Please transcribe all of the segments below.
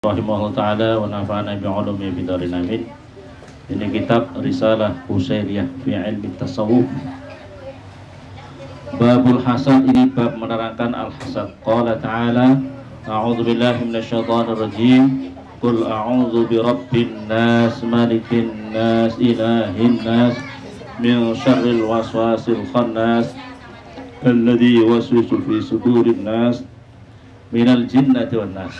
rahimahullah ta'ala wa nafa'ana bi'ulumi bidarin amin. Ini kitab Risalah Qusairiyah fi ilmi tasawuf. Babul hasad, ini bab menerangkan al-hasad. Qala ta'ala a'udzu billahi minasyaitonir rajim. Qul a'udzu birabbin nas, malikin nas, ilahin nas, min syarril waswasil khannas alladzi yuwaswisu fi sudurin nas minal jinnati wan nas.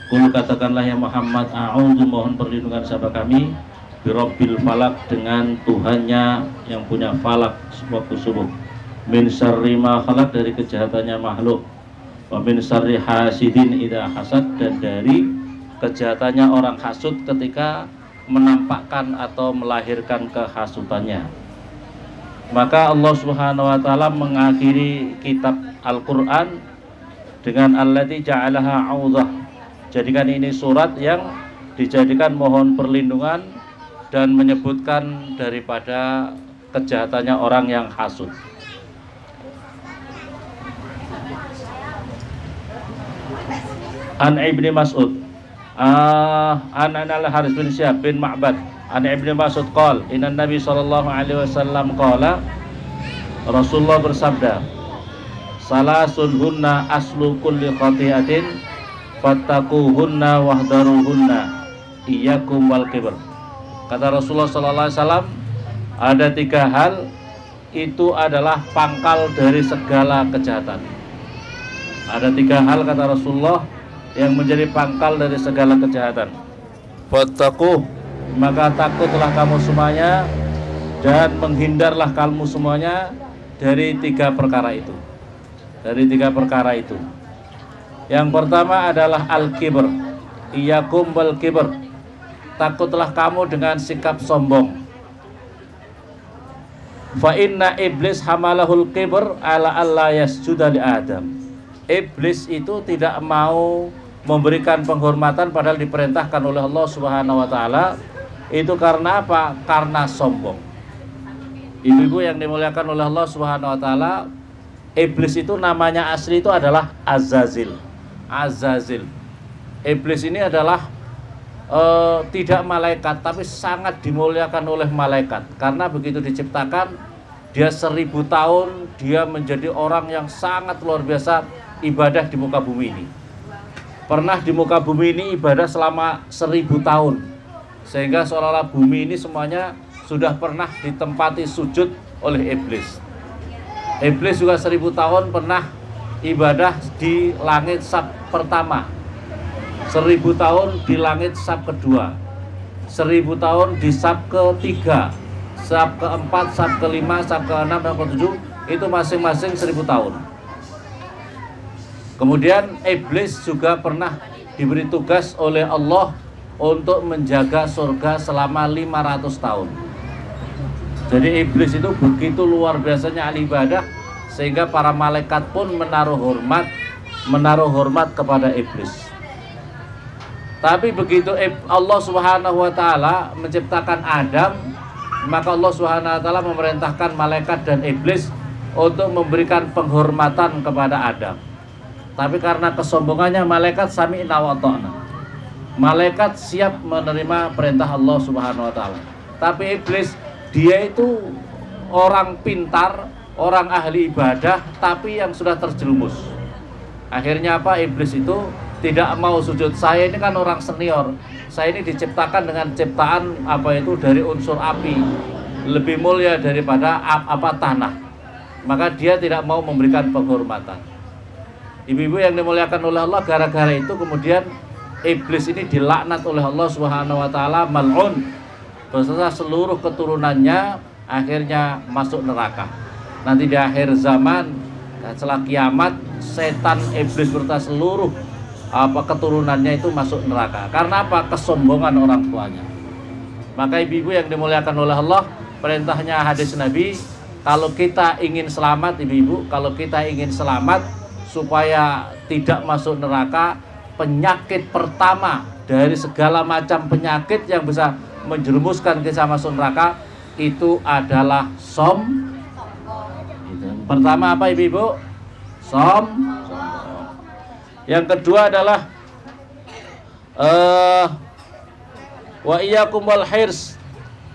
Kul, katakanlah ya Muhammad, a'udzu, mohon perlindungan sama kami, birabbil falak, dengan Tuhannya yang punya falak waktu subuh, min syarri ma khalaq, dari kejahatannya makhluk, wa min syarri hasidin idza hasad, dan dari kejahatannya orang hasud ketika menampakkan atau melahirkan kehasutannya. Maka Allah Subhanahu wa taala mengakhiri kitab Al-Qur'an dengan allati ja'alaha 'audzah. Jadikan ini surat yang dijadikan mohon perlindungan dan menyebutkan daripada kejahatannya orang yang hasud. An Ibni Mas'ud, an al-Haris bin Syihab bin Ma'bad, an Ibni Mas'ud qala, inna Nabi sallallahu alaihi wasallam qala, Rasulullah bersabda, salasun hunna aslu kulli khati'atin fattaquhunna wahdaruhunna iyyakum wal kibr. Kata Rasulullah sallallahu alaihi wasallam, ada 3 hal itu adalah pangkal dari segala kejahatan. Ada 3 hal, kata Rasulullah, yang menjadi pangkal dari segala kejahatan. Fattaquh, maka takutlah kamu semuanya dan menghindarlah kamu semuanya dari 3 perkara itu. Dari 3 perkara itu. Yang pertama adalah al-kibr, iyyakum wal kibr, takutlah kamu dengan sikap sombong. Fa inna iblis hamalahul kibr ala alla yasjuda li Adam. Iblis itu tidak mau memberikan penghormatan padahal diperintahkan oleh Allah Subhanahu wa taala. Itu karena apa? Karena sombong. Ibu-ibu yang dimuliakan oleh Allah Subhanahu wa taala, iblis itu namanya asli itu adalah Azazil. Azazil. Iblis ini adalah tidak malaikat, tapi sangat dimuliakan oleh malaikat. Karena begitu diciptakan, dia 1000 tahun, dia menjadi orang yang sangat luar biasa ibadah di muka bumi ini. Pernah di muka bumi ini ibadah selama 1000 tahun. Sehingga seolah-olah bumi ini semuanya sudah pernah ditempati sujud oleh iblis. Iblis juga 1000 tahun pernah ibadah di langit sab pertama, 1000 tahun di langit sab kedua, 1000 tahun di sab ketiga, sab keempat, sab kelima, sab keenam, dan ketujuh, itu masing-masing 1000 tahun. Kemudian iblis juga pernah diberi tugas oleh Allah untuk menjaga surga selama 500 tahun. Jadi iblis itu begitu luar biasanya ahli ibadah, sehingga para malaikat pun menaruh hormat kepada iblis. Tapi begitu Allah Subhanahu wa taala menciptakan Adam, maka Allah Subhanahu wa taala memerintahkan malaikat dan iblis untuk memberikan penghormatan kepada Adam. Tapi karena kesombongannya, malaikat sami'na wa ata'na. Malaikat siap menerima perintah Allah Subhanahu wa taala. Tapi iblis, dia itu orang pintar, orang ahli ibadah, tapi yang sudah terjerumus. Akhirnya apa? Iblis itu tidak mau sujud. Saya ini kan orang senior, saya ini diciptakan dengan ciptaan dari unsur api, lebih mulia daripada tanah. Maka dia tidak mau memberikan penghormatan. Ibu-ibu yang dimuliakan oleh Allah, gara-gara itu kemudian iblis ini dilaknat oleh Allah Subhanahu wa taala, mal'un, beserta seluruh keturunannya, akhirnya masuk neraka. Nanti di akhir zaman, setelah kiamat, setan iblis beserta seluruh keturunannya itu masuk neraka. Karena apa? Kesombongan orang tuanya. Maka ibu-ibu yang dimuliakan oleh Allah, perintahnya hadis Nabi, kalau kita ingin selamat, ibu-ibu, kalau kita ingin selamat supaya tidak masuk neraka, penyakit pertama dari segala macam penyakit yang bisa menjerumuskan kita masuk neraka itu adalah Pertama apa ibu-ibu? Yang kedua adalah Eh, wa iyyakum wal hirs.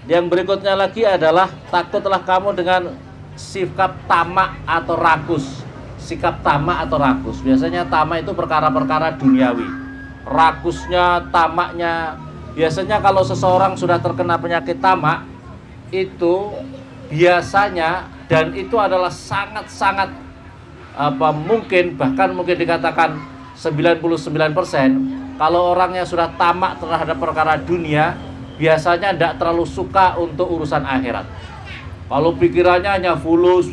Yang berikutnya lagi adalah takutlah kamu dengan sikap tamak atau rakus. Sikap tamak atau rakus. Biasanya tamak itu perkara-perkara duniawi. Rakusnya, tamaknya. Biasanya kalau seseorang sudah terkena penyakit tamak, itu biasanya, dan itu adalah sangat-sangat mungkin, bahkan mungkin dikatakan 99%, kalau orangnya sudah tamak terhadap perkara dunia, biasanya tidak terlalu suka untuk urusan akhirat. Kalau pikirannya hanya fulus,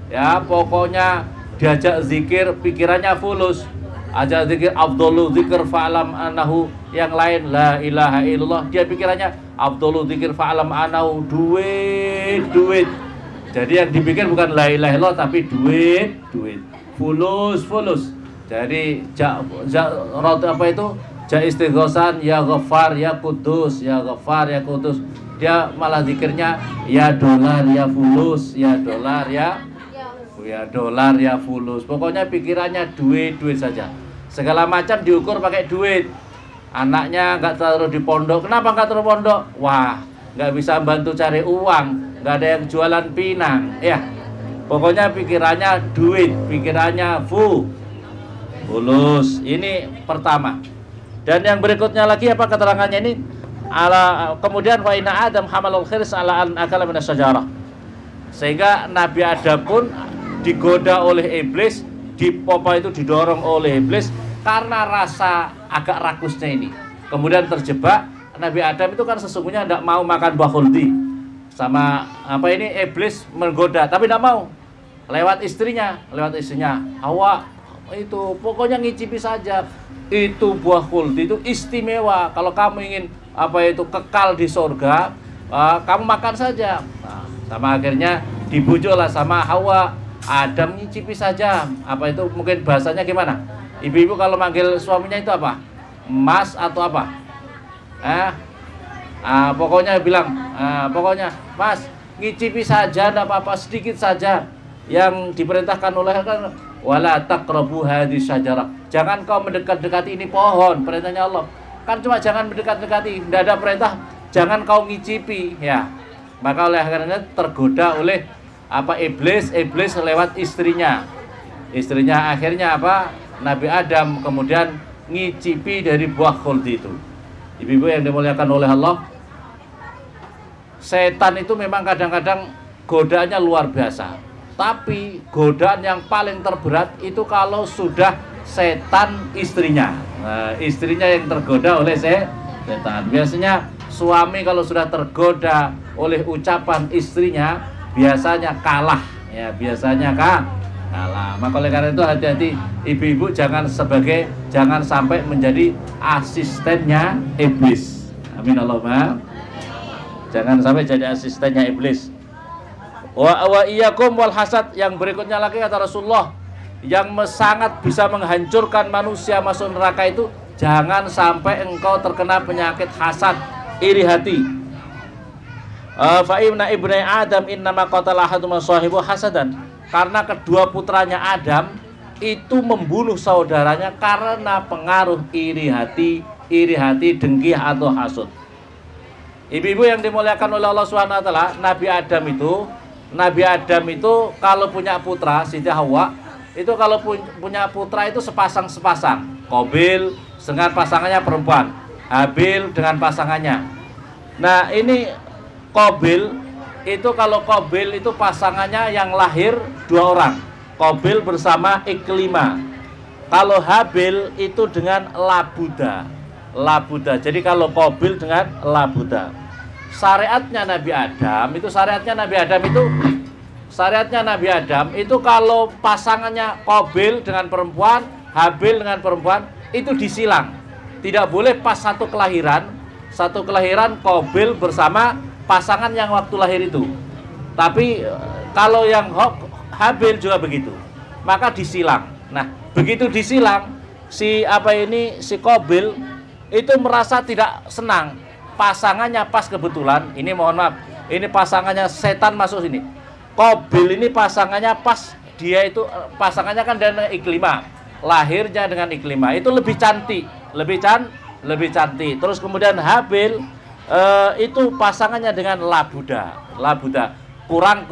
ya pokoknya diajak zikir pikirannya fulus, ajak zikir afdhalu zikir fa'lam anahu, yang lain la ilaha illallah, dia pikirannya afdhalu zikir fa'lam anahu, duit. Jadi yang dipikir bukan la ilaha illallah tapi duit, fulus. Jadi apa itu? Ja istighosan ya Ghaffar ya Kudus, ya Ghaffar ya Kudus. Dia malah zikirnya ya dolar ya fulus, ya dolar ya dolar ya fulus. Pokoknya pikirannya duit saja. Segala macam diukur pakai duit. Anaknya nggak taruh di pondok. Kenapa nggak taruh pondok? Wah, nggak bisa bantu cari uang, nggak ada yang jualan pinang. Ya, pokoknya pikirannya duit, pikirannya fulus. Ini pertama. Dan yang berikutnya lagi apa keterangannya ini? Kemudian wa inna Adam hamalul khirs ala an akala minas syajarah. Sehingga Nabi Adam pun digoda oleh iblis, itu didorong oleh iblis karena rasa agak rakusnya ini. Kemudian terjebak. Nabi Adam itu kan sesungguhnya tidak mau makan buah khuldi. Sama iblis menggoda, tapi tidak mau. Lewat istrinya Hawa, itu pokoknya ngicipi saja. Itu buah khuldi itu istimewa. Kalau kamu ingin kekal di surga, kamu makan saja. Nah, sama akhirnya dibujuklah sama Hawa. Adam ngicipi saja. Mungkin bahasanya gimana? Ibu-ibu kalau manggil suaminya itu apa? Mas atau apa? Pokoknya bilang, pokoknya Mas ngicipi saja, tidak apa-apa, sedikit saja. Yang diperintahkan oleh kan wala taqrabu hadhihi syajarah. Jangan kau mendekat-dekati ini pohon, perintahnya Allah. Kan cuma jangan mendekat-dekati, tidak ada perintah jangan kau ngicipi, ya. Maka oleh karena tergoda oleh iblis lewat istrinya. Istrinya akhirnya Nabi Adam kemudian ngicipi dari buah khuldi itu. Ibu-ibu yang dimuliakan oleh Allah, setan itu memang kadang-kadang godaannya luar biasa. Tapi godaan yang paling terberat itu kalau sudah setan istrinya. Nah, istrinya yang tergoda oleh setan. Biasanya suami kalau sudah tergoda oleh ucapan istrinya, biasanya kalah. Ya, biasanya kalah. Maka oleh karena itu hati-hati ibu-ibu, jangan sampai menjadi asistennya iblis. Amin Allahumma. Jangan sampai jadi asistennya iblis. Wa iyyakum wal hasad. Yang berikutnya lagi kata Rasulullah, yang sangat bisa menghancurkan manusia masuk neraka itu, jangan sampai engkau terkena penyakit hasad, iri hati. Fa inna ibni Adam innama qatala ahadum sahibu hasadan. Karena kedua putranya Adam itu membunuh saudaranya karena pengaruh iri hati, dengki atau hasud. Ibu-ibu yang dimuliakan oleh Allah Subhanahu wa taala, Nabi Adam itu kalau punya putra, Siti Hawa, itu kalau punya putra itu sepasang-sepasang. Qabil dengan pasangannya perempuan, Habil dengan pasangannya. Nah, ini Qabil itu, kalau Qabil itu pasangannya yang lahir 2 orang. Qabil bersama Iklima. Kalau Habil itu dengan Labuda. Jadi kalau Qabil dengan Labuda. Syariatnya Nabi Adam itu kalau pasangannya Qabil dengan perempuan, Habil dengan perempuan, itu disilang. Tidak boleh pas satu kelahiran Qabil bersama pasangan yang waktu lahir itu. Tapi kalau yang Habil juga begitu, maka disilang. Nah, begitu disilang, si Qabil itu merasa tidak senang. Pasangannya pas kebetulan, ini mohon maaf, ini pasangannya setan masuk sini. Qabil ini pasangannya pas, dia itu pasangannya kan dari Iklima. lahirnya dengan Iklimah itu lebih cantik, lebih cantik. Terus kemudian Habil itu pasangannya dengan Labuda kurang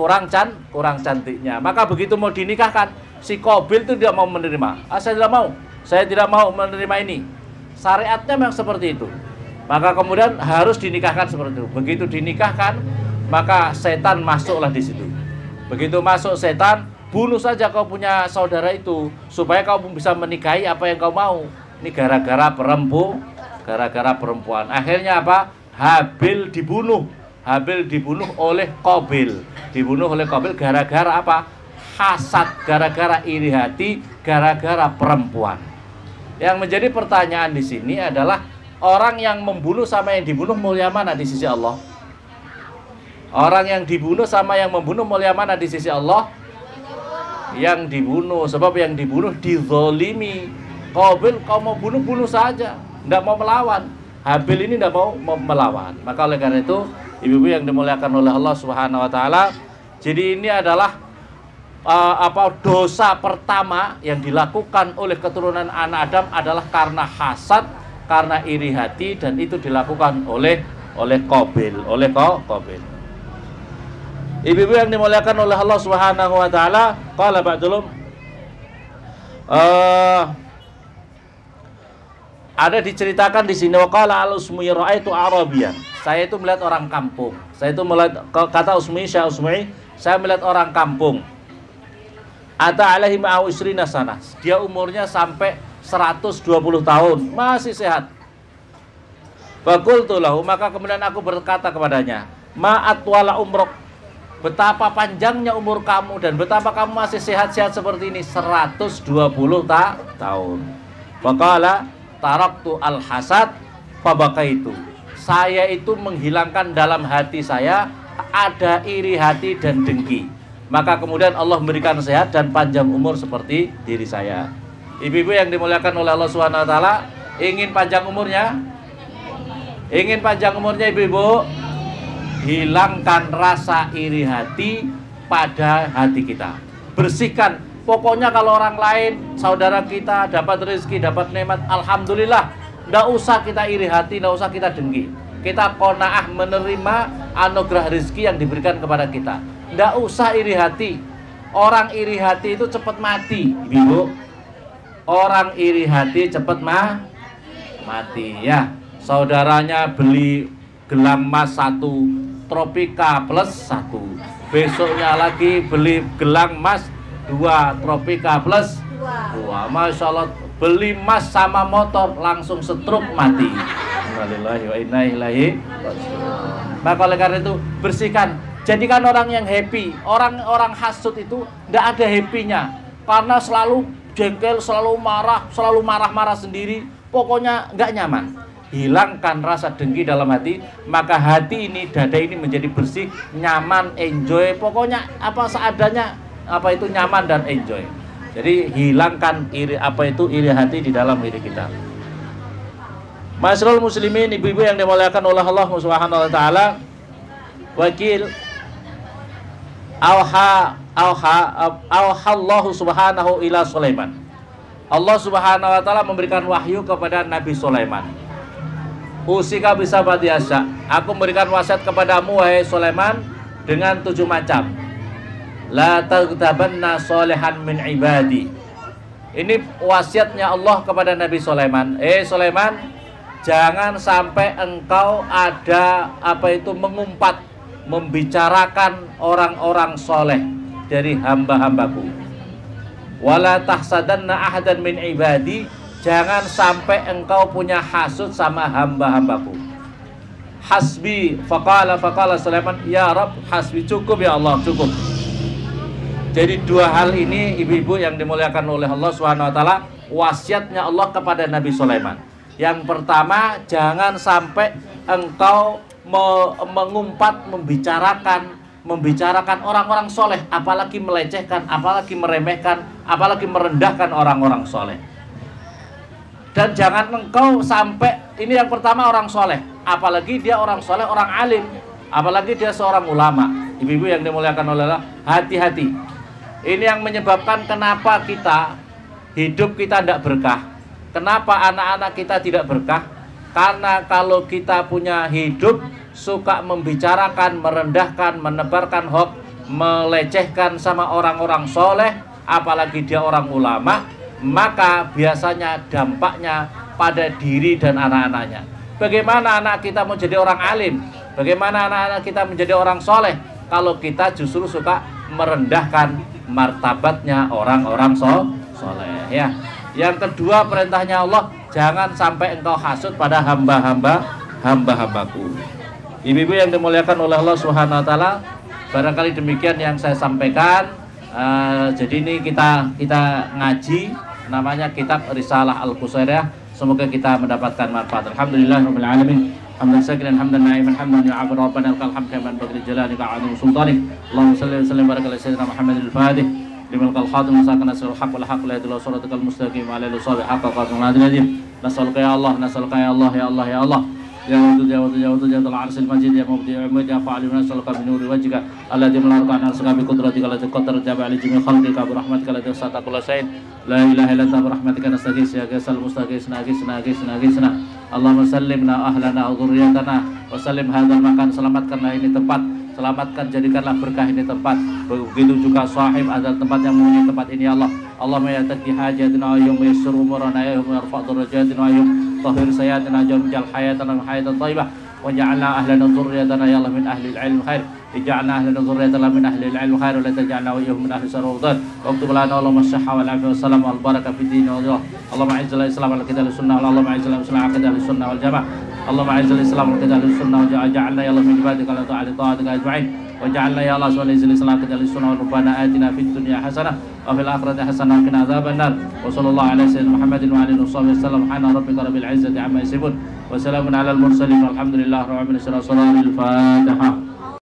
cantiknya. Maka begitu mau dinikahkan, si Qabil itu tidak mau menerima. Saya tidak mau menerima ini. Syariatnya memang seperti itu. Maka kemudian harus dinikahkan seperti itu. Begitu dinikahkan, maka setan masuklah di situ. Begitu masuk setan, bunuh saja kau punya saudara itu supaya kau bisa menikahi apa yang kau mau. Ini gara-gara perempuan. Akhirnya apa? Habil dibunuh oleh Qabil. Dibunuh oleh Qabil gara-gara apa? Hasad, gara-gara iri hati, gara-gara perempuan. Yang menjadi pertanyaan di sini adalah orang yang membunuh sama yang dibunuh mulia mana di sisi Allah? Orang yang dibunuh sama yang membunuh mulia mana di sisi Allah? Yang dibunuh, sebab yang dibunuh dizolimi. Qabil kau mau bunuh saja, tidak mau melawan. Habil ini tidak mau melawan. Maka oleh karena itu, ibu-ibu yang dimuliakan oleh Allah Subhanahu Wa Taala, jadi ini adalah dosa pertama yang dilakukan oleh keturunan anak Adam adalah karena hasad, karena iri hati, dan itu dilakukan oleh Qabil, Qabil. Ibu-ibu yang dimuliakan oleh Allah Subhanahu Wa Taala, qala ba'dulum, ada diceritakan di sini, waqala al-Usmi ra'aitu Arabiyan. Saya itu melihat orang kampung. Kata Syekh Usmi, saya melihat orang kampung. Ata alaihi ma'u isrina sanah. Dia umurnya sampai 120 tahun, masih sehat. Faqultu lahu, maka kemudian aku berkata kepadanya, ma'at wala umrok, betapa panjangnya umur kamu dan betapa kamu masih sehat-sehat seperti ini. 120 tahun. Faqala taraktu al-hasad fabakaitu. Saya itu menghilangkan dalam hati saya ada iri hati dan dengki. Maka kemudian Allah memberikan sehat dan panjang umur seperti diri saya. Ibu-ibu yang dimuliakan oleh Allah Subhanahu Wa Taala, ingin panjang umurnya? Ingin panjang umurnya ibu-ibu? Hilangkan rasa iri hati pada hati kita. Bersihkan. Pokoknya kalau orang lain, saudara kita dapat rezeki, dapat nikmat, alhamdulillah. Tidak usah kita iri hati, tidak usah kita dengki. Kita qanaah menerima anugerah rezeki yang diberikan kepada kita. Tidak usah iri hati. Orang iri hati itu cepat mati, ibu. Orang iri hati cepat mati ya. Saudaranya beli gelang emas 1, Tropika plus 1. Besoknya lagi beli gelang emas 2, Tropika plus 2. Masya Allah, beli emas sama motor langsung stroke mati. Innalillahi wa inna ilaihi raji'un. Maka oleh karena itu bersihkan. Jadikan orang yang happy. Orang hasud itu tidak ada happy-nya, karena selalu jengkel, selalu marah-marah sendiri. Pokoknya nggak nyaman. Hilangkan rasa dengki dalam hati, maka hati ini, dada ini menjadi bersih, nyaman, enjoy. Pokoknya apa seadanya, apa itu nyaman dan enjoy. Jadi hilangkan iri hati di dalam diri kita. Masyarul muslimin, ibu-ibu yang dimuliakan oleh Allah Subhanahu Wa Taala, wakil Allah Subhanahu ila Sulaiman. Allah Subhanahu Wa Taala memberikan wahyu kepada Nabi Sulaiman. Usika bisa batiasa. Aku memberikan wasiat kepadamu wahai Sulaiman dengan 7 macam. La taghtabanna solehan min ibadi. Ini wasiatnya Allah kepada Nabi Sulaiman. Sulaiman, jangan sampai engkau ada mengumpat, membicarakan orang-orang soleh dari hamba-hambaku. Wala tahsadanna ahadan min ibadi. Jangan sampai engkau punya hasud sama hamba-hambaku. Hasbi, faqala Sulaiman, ya Rabb, hasbi, cukup ya Allah, cukup. Jadi 2 hal ini ibu-ibu yang dimuliakan oleh Allah Subhanahu Wa Taala, wasiatnya Allah kepada Nabi Sulaiman. Yang pertama, jangan sampai engkau mengumpat, membicarakan orang-orang soleh, apalagi melecehkan, apalagi meremehkan, apalagi merendahkan orang-orang soleh. Dan jangan engkau sampai, ini yang pertama orang soleh, apalagi dia orang soleh, orang alim, apalagi dia seorang ulama. Ibu-ibu yang dimuliakan oleh Allah, hati-hati. Ini yang menyebabkan kenapa kita hidup kita tidak berkah. Kenapa anak-anak kita tidak berkah? Karena kalau kita punya hidup suka membicarakan, merendahkan, menebarkan hoax, melecehkan sama orang-orang soleh, apalagi dia orang ulama, maka biasanya dampaknya pada diri dan anak-anaknya. Bagaimana anak kita mau jadi orang alim? Bagaimana anak-anak kita menjadi orang soleh kalau kita justru suka merendahkan martabatnya orang-orang soleh ya. Yang kedua, perintahnya Allah, jangan sampai engkau hasud pada hamba-hambaku. Ibu-ibu yang dimuliakan oleh Allah Subhanahu wa taala, barangkali demikian yang saya sampaikan. Jadi ini kita ngaji, namanya kitab Risalah Al-Qusairiyah. Semoga kita mendapatkan manfaat. Alhamdulillahirabbil alamin. Hamdan sakiran hamdan na'iman hamdan yu'abir rabbana lakal hamd kama yanbaghi li jalalika 'azimi sultanik. Allahumma shalli wa sallim wa barik ala sayyidina Muhammadil Fatih liman qal khatim musaqana sirul haqq wal haqq la yadullu siratal mustaqim ala alihi wa haqqa qadrin adil. Nas'aluka ya Allah, nas'aluka ya Allah, ya Allah, ya Allah. Ya Wadud, ya Wadud, ya Wadud, ya Tuhan Arsil Majid, ya Mubdi, ya Umid, ya Fa'ali, nas'aluka min nuri wajhika alladhi melarkan arsaka bi qudratika allati qaddara jaba ali jami khalqika bi rahmatika allati wasata kulla shay'in la ilaha illa anta bi rahmatika nastaghis ya ghasal mustaghis nagisna Allahumma sallimna ahlana wa dhurriyyatana wa sallim hadzal makan, selamatkanlah ini tempat, selamatkan, jadikanlah berkah ini tempat. Begitu juga sahib adalah tempat yang mempunyai tempat ini ya Allah. Allahumma ya taqi hajatina wa yum yassir umurana ya yum yarfa' darajatina wa yum tahhir sayatina jam jal hayatana hayatan thayyibah wa ja'alna ahlana dhurriyyatana ya Allah min ahli al-ilm khair. Ij'alna ahlana dhurriyyatana min ahli al-ilm khair wa la taj'alna wa yum min ahli saraudat. Wa aktub lana Allahumma as-sihha wal 'afiyah was salam wal barakah fid din wa Allah. Allahumma izzil al-islam wal qital sunnah wa Allahumma izzil al-islam wal qital sunnah wal jamaah. Allahumma izzil al-islam wal qital sunnah wa ja'alna ya Allah min ibadika la ta'atika ajma'in. وجعلنا يا الله سبحانه وتعالى صلاة للسنة وربنا آتنا في الدنيا حسنة وفي الآخرة حسنة وقنا عذاب النار وصلى الله على سيدنا محمد وعلى آله وصحبه وسلم سبحان ربك رب العزة عما يصفون وسلام على المرسلين والحمد لله رب العالمين. الفاتحة.